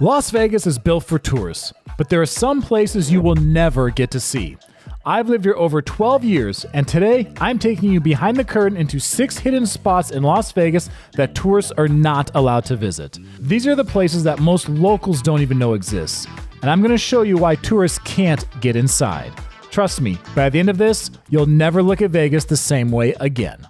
Las Vegas is built for tourists, but there are some places you will never get to see. I've lived here over 12 years, and today I'm taking you behind the curtain into 6 hidden spots in Las Vegas that tourists are not allowed to visit. These are the places that most locals don't even know exist, and I'm going to show you why tourists can't get inside. Trust me, by the end of this, you'll never look at Vegas the same way again.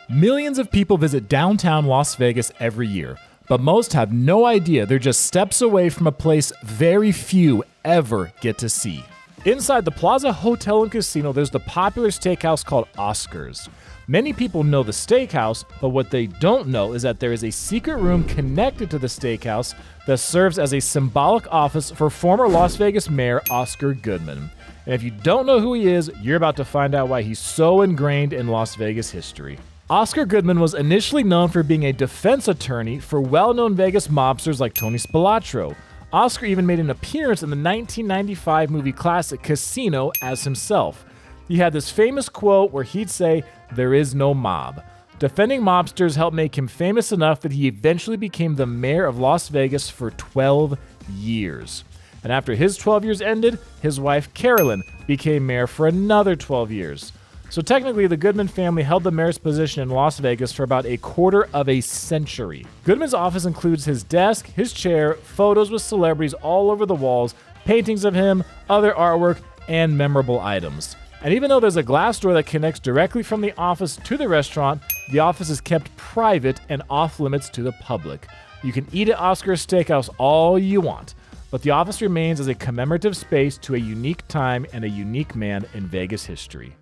Millions of people visit downtown Las Vegas every year, but most have no idea they're just steps away from a place very few ever get to see. Inside the Plaza Hotel and Casino, there's the popular steakhouse called Oscar's. Many people know the steakhouse, but what they don't know is that there is a secret room connected to the steakhouse that serves as a symbolic office for former Las Vegas Mayor Oscar Goodman. And if you don't know who he is, you're about to find out why he's so ingrained in Las Vegas history. Oscar Goodman was initially known for being a defense attorney for well-known Vegas mobsters like Tony Spilotro. Oscar even made an appearance in the 1995 movie classic Casino as himself. He had this famous quote where he'd say, "There is no mob." Defending mobsters helped make him famous enough that he eventually became the mayor of Las Vegas for 12 years. And after his 12 years ended, his wife Carolyn became mayor for another 12 years. So technically, the Goodman family held the mayor's position in Las Vegas for about a quarter of a century. Goodman's office includes his desk, his chair, photos with celebrities all over the walls, paintings of him, other artwork, and memorable items. And even though there's a glass door that connects directly from the office to the restaurant, the office is kept private and off limits to the public. You can eat at Oscar's Steakhouse all you want, but the office remains as a commemorative space to a unique time and a unique man in Vegas history.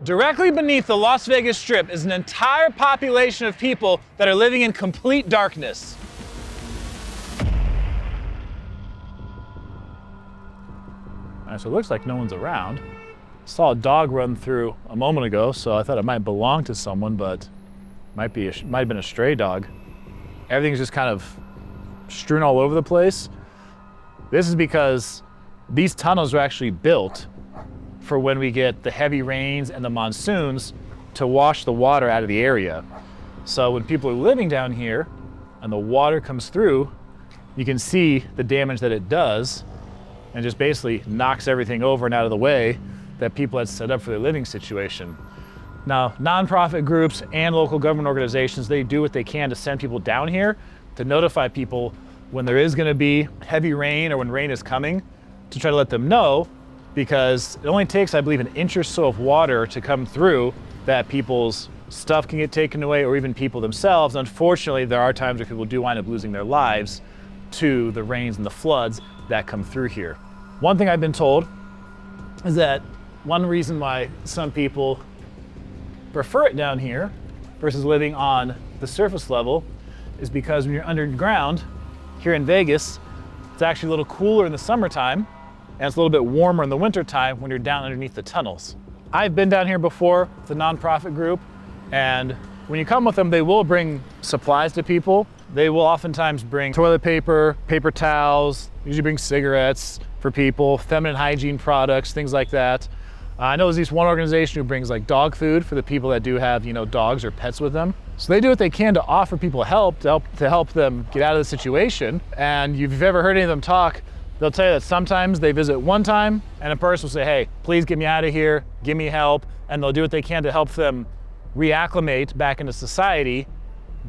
Directly beneath the Las Vegas Strip is an entire population of people that are living in complete darkness. Alright, so it looks like no one's around. Saw a dog run through a moment ago, so I thought it might belong to someone, but might have been a stray dog. Everything's just kind of strewn all over the place. This is because these tunnels are actually built for when we get the heavy rains and the monsoons to wash the water out of the area. So when people are living down here and the water comes through, you can see the damage that it does and just basically knocks everything over and out of the way that people had set up for their living situation. Now, nonprofit groups and local government organizations, they do what they can to send people down here to notify people when there is gonna be heavy rain or when rain is coming, to try to let them know, because it only takes, I believe, an inch or so of water to come through that people's stuff can get taken away, or even people themselves. Unfortunately, there are times where people do wind up losing their lives to the rains and the floods that come through here. One thing I've been told is that one reason why some people prefer it down here versus living on the surface level is because when you're underground here in Vegas, it's actually a little cooler in the summertime, and it's a little bit warmer in the wintertime when you're down underneath the tunnels. I've been down here before with a nonprofit group, and when you come with them, they will bring supplies to people. They will oftentimes bring toilet paper, paper towels, usually bring cigarettes for people, feminine hygiene products, things like that. I know there's at least one organization who brings like dog food for the people that do have, dogs or pets with them. So they do what they can to offer people help, to help them get out of the situation. And if you've ever heard any of them talk, they'll tell you that sometimes they visit one time and a person will say, "Hey, please get me out of here, give me help." And they'll do what they can to help them reacclimate back into society,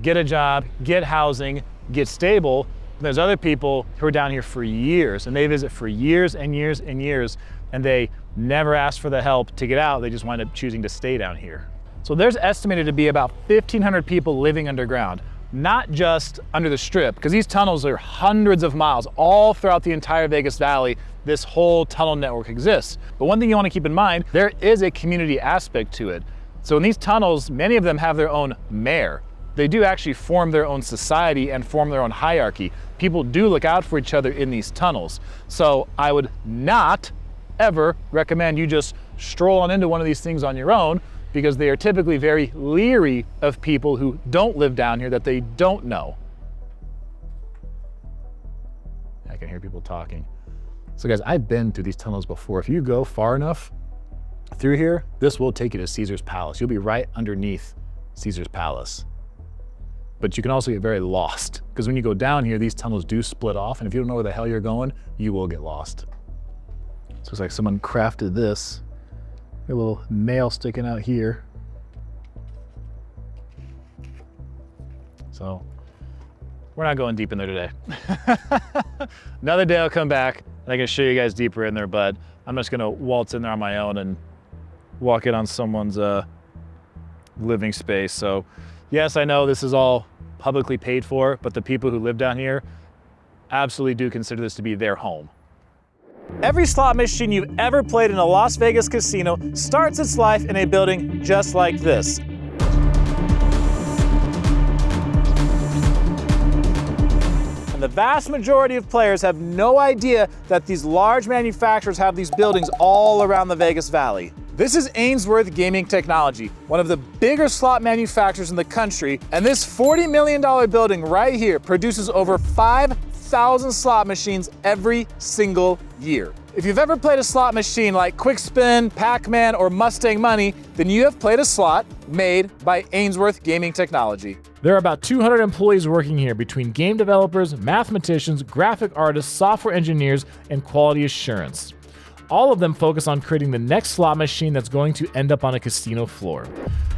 get a job, get housing, get stable. And there's other people who are down here for years, and they visit for years and years and years, and they never ask for the help to get out. They just wind up choosing to stay down here. So there's estimated to be about 1,500 people living underground, not just under the Strip, because these tunnels are hundreds of miles all throughout the entire Vegas Valley. This whole tunnel network exists. But one thing you want to keep in mind, there is a community aspect to it. So in these tunnels, many of them have their own mayor. They do actually form their own society and form their own hierarchy. People do look out for each other in these tunnels. So I would not ever recommend you just stroll on into one of these things on your own, because they are typically very leery of people who don't live down here that they don't know. I can hear people talking. So guys, I've been through these tunnels before. If you go far enough through here, this will take you to Caesar's Palace. You'll be right underneath Caesar's Palace. But you can also get very lost because when you go down here, these tunnels do split off, and if you don't know where the hell you're going, you will get lost. So it's like someone crafted this. A little nail sticking out here. So we're not going deep in there today. Another day I'll come back and I can show you guys deeper in there, but I'm just gonna waltz in there on my own and walk in on someone's living space. So yes, I know this is all publicly paid for, but the people who live down here absolutely do consider this to be their home. Every slot machine you've ever played in a Las Vegas casino starts its life in a building just like this. And the vast majority of players have no idea that these large manufacturers have these buildings all around the Vegas Valley. This is Ainsworth Gaming Technology, one of the bigger slot manufacturers in the country, and this $40 million building right here produces over 5,000 slot machines every single year. If you've ever played a slot machine like Quick Spin, Pac-Man, or Mustang Money, then you have played a slot made by Ainsworth Gaming Technology. There are about 200 employees working here between game developers, mathematicians, graphic artists, software engineers, and quality assurance. All of them focus on creating the next slot machine that's going to end up on a casino floor.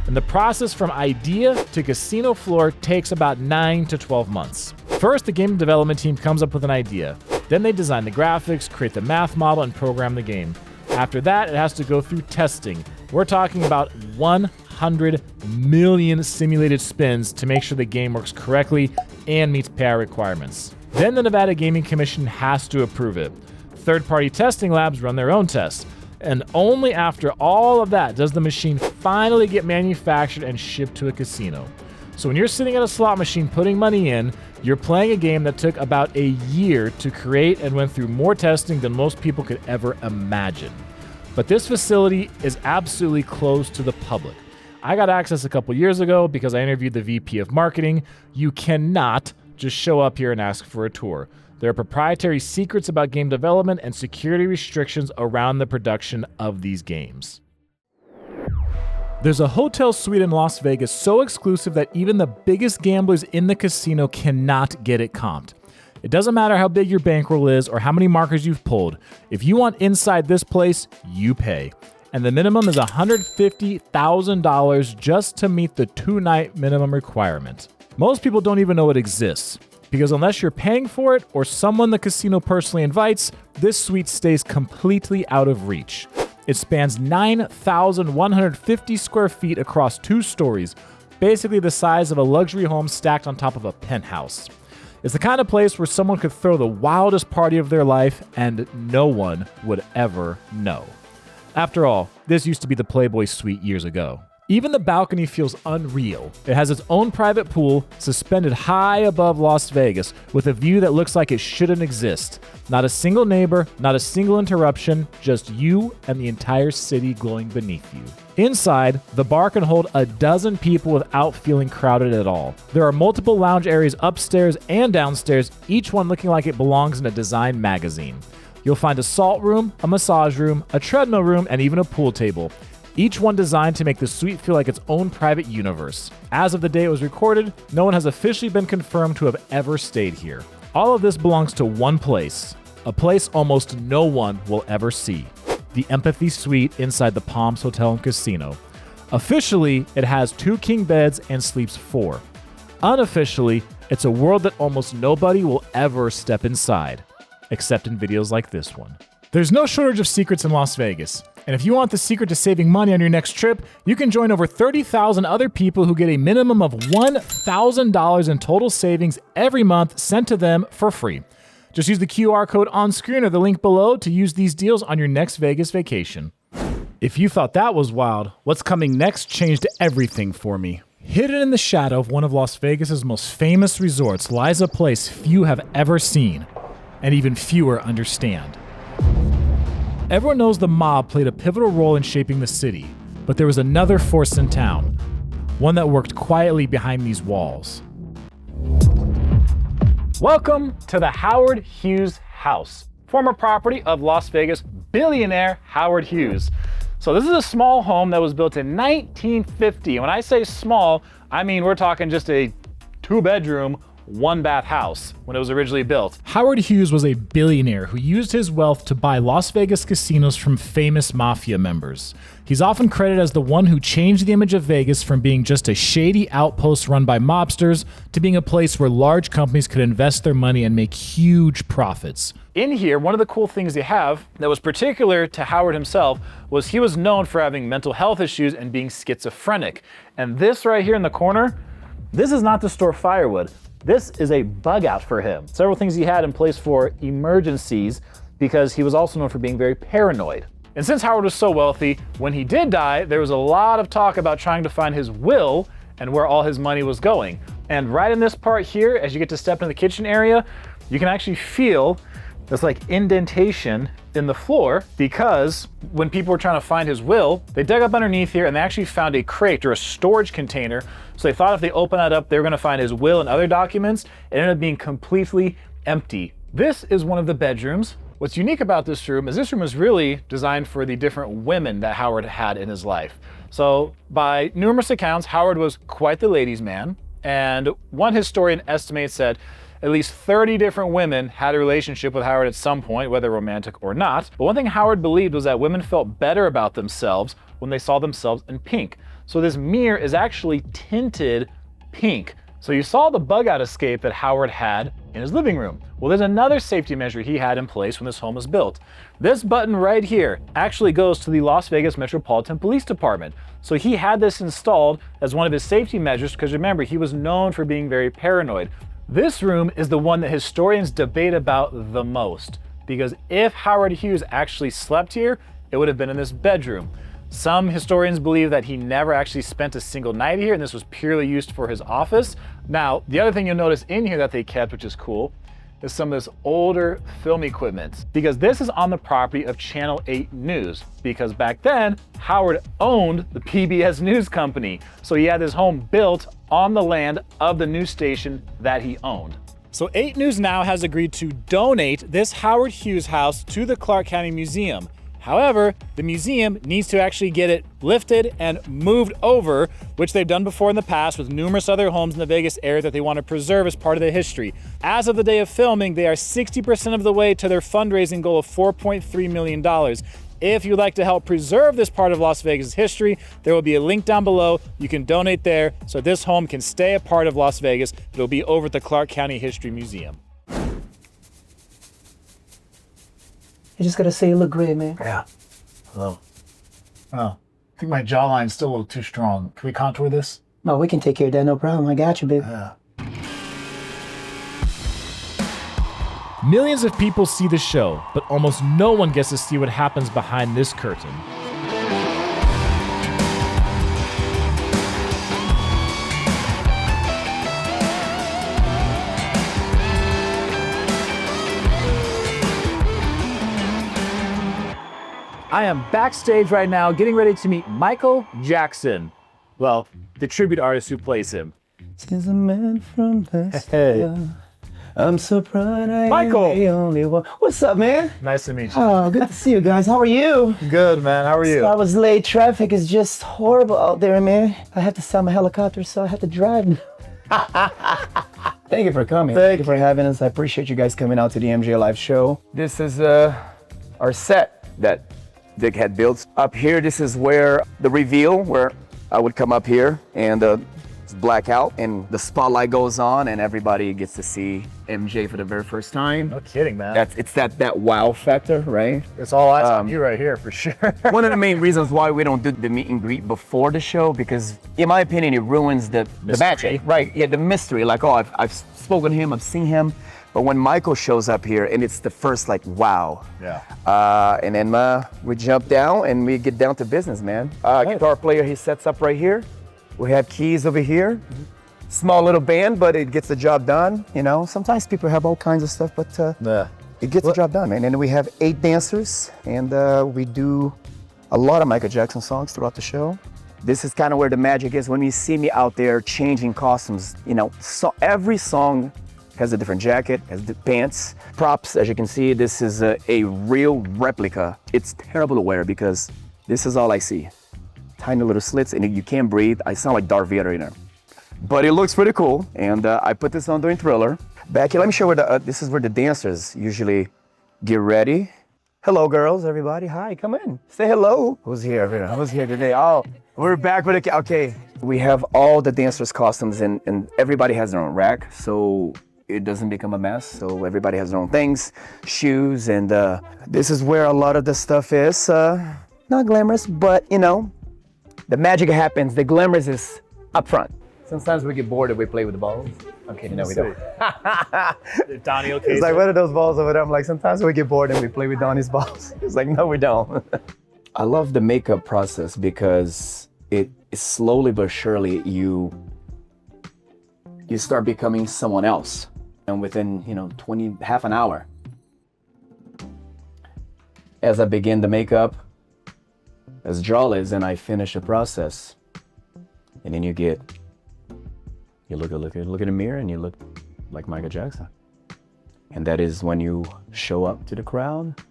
And the process from idea to casino floor takes about 9 to 12 months. First, the game development team comes up with an idea. Then they design the graphics, create the math model, and program the game. After that, it has to go through testing. We're talking about 100 million simulated spins to make sure the game works correctly and meets payout requirements. Then the Nevada Gaming Commission has to approve it. Third-party testing labs run their own tests. And only after all of that does the machine finally get manufactured and shipped to a casino. So when you're sitting at a slot machine putting money in, you're playing a game that took about a year to create and went through more testing than most people could ever imagine. But this facility is absolutely closed to the public. I got access a couple years ago because I interviewed the VP of marketing. You cannot just show up here and ask for a tour. There are proprietary secrets about game development and security restrictions around the production of these games. There's a hotel suite in Las Vegas so exclusive that even the biggest gamblers in the casino cannot get it comped. It doesn't matter how big your bankroll is or how many markers you've pulled. If you want inside this place, you pay. And the minimum is $150,000 just to meet the 2-night minimum requirement. Most people don't even know it exists, because unless you're paying for it or someone the casino personally invites, this suite stays completely out of reach. It spans 9,150 square feet across 2 stories, basically the size of a luxury home stacked on top of a penthouse. It's the kind of place where someone could throw the wildest party of their life and no one would ever know. After all, this used to be the Playboy Suite years ago. Even the balcony feels unreal. It has its own private pool, suspended high above Las Vegas, with a view that looks like it shouldn't exist. Not a single neighbor, not a single interruption, just you and the entire city glowing beneath you. Inside, the bar can hold a dozen people without feeling crowded at all. There are multiple lounge areas upstairs and downstairs, each one looking like it belongs in a design magazine. You'll find a salt room, a massage room, a treadmill room, and even a pool table. Each one designed to make the suite feel like its own private universe. As of the day it was recorded, no one has officially been confirmed to have ever stayed here. All of this belongs to one place, a place almost no one will ever see, the Empathy Suite inside the Palms Hotel and Casino. Officially, it has 2 king beds and sleeps 4. Unofficially, it's a world that almost nobody will ever step inside, except in videos like this one. There's no shortage of secrets in Las Vegas. And if you want the secret to saving money on your next trip, you can join over 30,000 other people who get a minimum of $1,000 in total savings every month sent to them for free. Just use the QR code on screen or the link below to use these deals on your next Vegas vacation. If you thought that was wild, what's coming next changed everything for me. Hidden in the shadow of one of Las Vegas's most famous resorts lies a place few have ever seen, and even fewer understand. Everyone knows the mob played a pivotal role in shaping the city, but there was another force in town, one that worked quietly behind these walls. Welcome to the Howard Hughes House, former property of Las Vegas billionaire Howard Hughes. So this is a small home that was built in 1950. When I say small, I mean we're talking just a 2-bedroom, one-bath house when it was originally built. Howard Hughes was a billionaire who used his wealth to buy Las Vegas casinos from famous mafia members. He's often credited as the one who changed the image of Vegas from being just a shady outpost run by mobsters to being a place where large companies could invest their money and make huge profits. In here, one of the cool things you have that was particular to Howard himself was he was known for having mental health issues and being schizophrenic. And this right here in the corner, this is not to store firewood. This is a bug out for him. Several things he had in place for emergencies because he was also known for being very paranoid. And since Howard was so wealthy, when he did die, there was a lot of talk about trying to find his will and where all his money was going. And right in this part here, as you get to step in the kitchen area, you can actually feel this like indentation in the floor because when people were trying to find his will, they dug up underneath here and they actually found a crate or a storage container. So they thought if they opened that up, they were gonna find his will and other documents. It ended up being completely empty. This is one of the bedrooms. What's unique about this room is this room was really designed for the different women that Howard had in his life. So by numerous accounts, Howard was quite the ladies' man. And one historian estimates that at least 30 different women had a relationship with Howard at some point, whether romantic or not. But one thing Howard believed was that women felt better about themselves when they saw themselves in pink. So this mirror is actually tinted pink. So you saw the bug out escape that Howard had in his living room. Well, there's another safety measure he had in place when this home was built. This button right here actually goes to the Las Vegas Metropolitan Police Department. So he had this installed as one of his safety measures because remember, he was known for being very paranoid. This room is the one that historians debate about the most because if Howard Hughes actually slept here, it would have been in this bedroom. Some historians believe that he never actually spent a single night here and this was purely used for his office. Now, the other thing you'll notice in here that they kept, which is cool, is some of this older film equipment because this is on the property of Channel 8 News because back then, Howard owned the PBS News Company. So he had his home built on the land of the news station that he owned. So 8 News now has agreed to donate this Howard Hughes house to the Clark County Museum. However, the museum needs to actually get it lifted and moved over, which they've done before in the past with numerous other homes in the Vegas area that they want to preserve as part of their history. As of the day of filming, they are 60% of the way to their fundraising goal of $4.3 million. If you'd like to help preserve this part of Las Vegas history, there will be a link down below. You can donate there so this home can stay a part of Las Vegas. It'll be over at the Clark County History Museum. I just gotta say you look great, man. Yeah. Hello. Oh, I think my jawline's still a little too strong. Can we contour this? No, we can take care of that, no problem. I got you, babe. Yeah. Millions of people see the show, but almost no one gets to see what happens behind this curtain. I am backstage right now getting ready to meet Michael Jackson. Well, the tribute artist who plays him. Since a man from last Hey. year, I'm so proud I Michael. am the only one. What's up, man? Nice to meet you. Oh, good to see you guys. How are you? Good, man. How are you? I was late. Traffic is just horrible out there, man. I had to sell my helicopter, so I had to drive. Thank you for coming. Thank you for having us. I appreciate you guys coming out to the MJ Live show. This is our set that Dick had built. Up here, this is where the reveal, where I would come up here and it's black out and the spotlight goes on and everybody gets to see MJ for the very first time. No kidding, man. It's that wow factor, right? It's all eyes on you right here for sure. One of the main reasons why we don't do the meet and greet before the show, because in my opinion, it ruins the magic, right? Yeah, the mystery. Like, oh, I've spoken to him, I've seen him. But when Michael shows up here and it's the first like, wow. Yeah. And then we jump down and we get down to business, man. Guitar player, he sets up right here. We have keys over here. Small little band, but it gets the job done. You know, sometimes people have all kinds of stuff, but it gets the job done, man. And then we have 8 dancers and we do a lot of Michael Jackson songs throughout the show. This is kind of where the magic is when you see me out there changing costumes. You know, so every song has a different jacket, has the pants, props. As you can see, this is a real replica. It's terrible to wear because this is all I see. Tiny little slits and you can't breathe. I sound like Darth Vader in there. but it looks pretty cool. And I put this on during Thriller. Back here, let me show where this is where the dancers usually get ready. Hello, girls, everybody. Hi, come in. Say hello. Who's here? Who's here today? Oh, we're back with the, okay. We have all the dancers' costumes and everybody has their own rack, so it doesn't become a mess. So everybody has their own things, shoes, and this is where a lot of the stuff is. Not glamorous, but you know, the magic happens. The glamorous is up front. Sometimes we get bored if we play with the balls. Okay, no, we don't. Donnie, okay. It's like one of those balls over there. I'm like, sometimes we get bored and we play with Donnie's balls. It's like, no, we don't. I love the makeup process because it slowly but surely you start becoming someone else. And within, you know, half an hour, as I begin the makeup, as jollies, and I finish the process, and then you look in the mirror and you look like Michael Jackson. And that is when you show up to the crowd,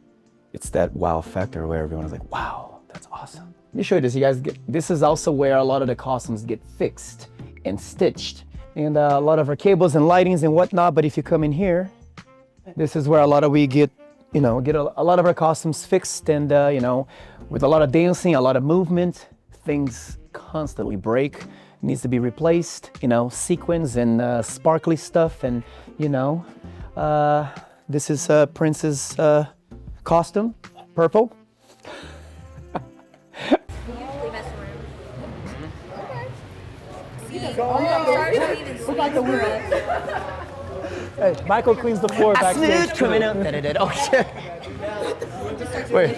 it's that wow factor where everyone is like, wow, that's awesome. Let me show you this, you guys. This is also where a lot of the costumes get fixed and stitched. And a lot of our cables and lightings and whatnot, but if you come in here, this is where a lot of we get, you know, a lot of our costumes fixed, and you know, with a lot of dancing, a lot of movement, things constantly break. Needs to be replaced, you know, sequins and sparkly stuff, and you know, this is Prince's costume, purple. Hey, Michael cleans the floor backstage. Coming out. Oh shit. Wait.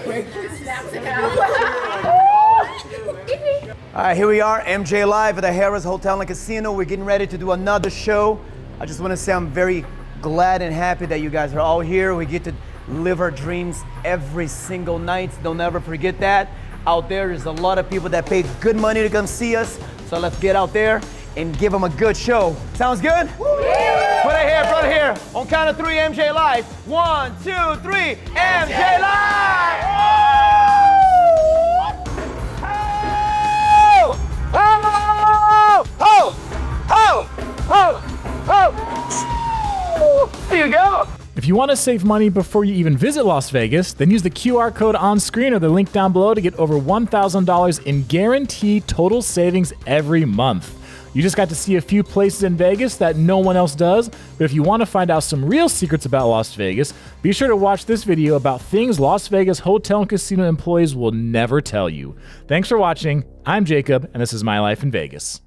All right, here we are, MJ Live at the Harrah's Hotel and Casino. We're getting ready to do another show. I just want to say I'm very glad and happy that you guys are all here. We get to live our dreams every single night. Don't ever forget that. Out there's a lot of people that paid good money to come see us. So let's get out there and give them a good show. Sounds good? Put it here, put it here. On count of 3, MJ Live. 1, 2, 3, MJ Live! There you go. If you want to save money before you even visit Las Vegas, then use the QR code on screen or the link down below to get over $1,000 in guaranteed total savings every month. You just got to see a few places in Vegas that no one else does, but if you want to find out some real secrets about Las Vegas, be sure to watch this video about things Las Vegas hotel and casino employees will never tell you. Thanks for watching. I'm Jacob, and this is My Life in Vegas.